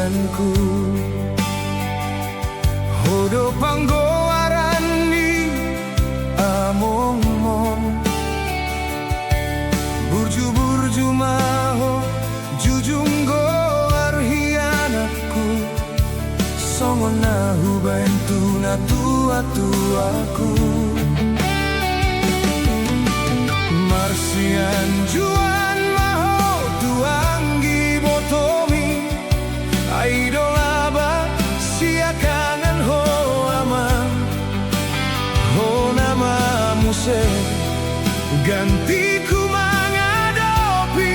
denganku. Hodo panggoarani among-mong, burju-burju maho jujung goar hianatku. Songon nahu bantu na tua-tuaku. Marsian juan maho tuanggi botomi, aidolaba siakangan ho ama, ho nama muse gantiku mengadopi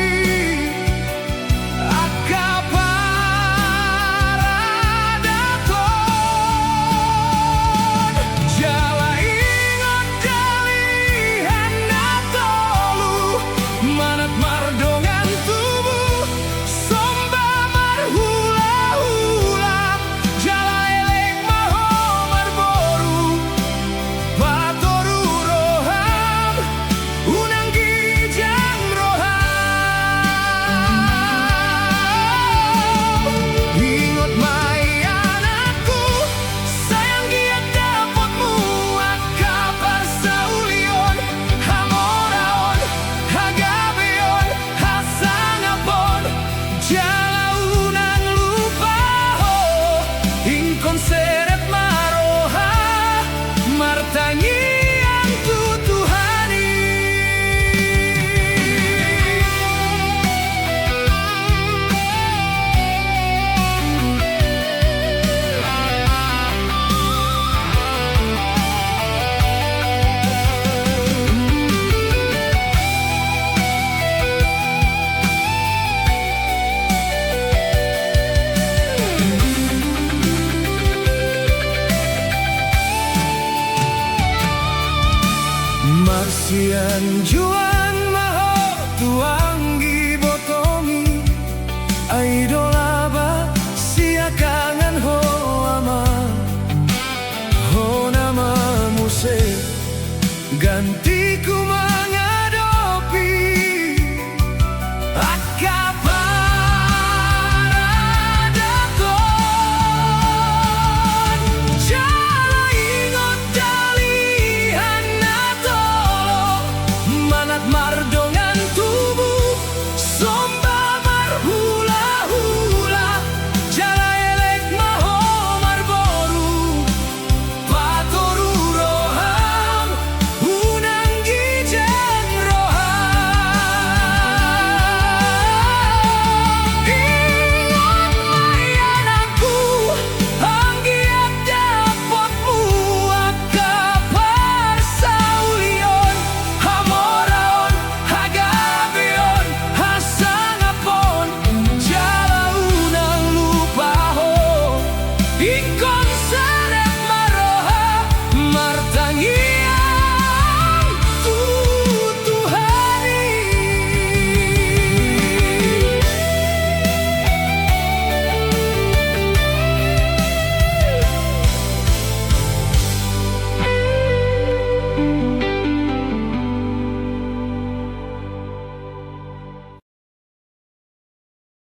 akaparadaton. Jala ingot dalihan natolu, manat mardongan tubuh somba marhula-hula. Jala elek maho marboru patoru roham, unang gijang roham. Ingot mai anakku, sayang giat dapatmu akapar saulion, hamoraon, hagabeon, hasangapon. Jala unang lupa ho, ingkon seret maroha, martangi ang tutuhani. Marsian juan maho tuanggi botomi, aido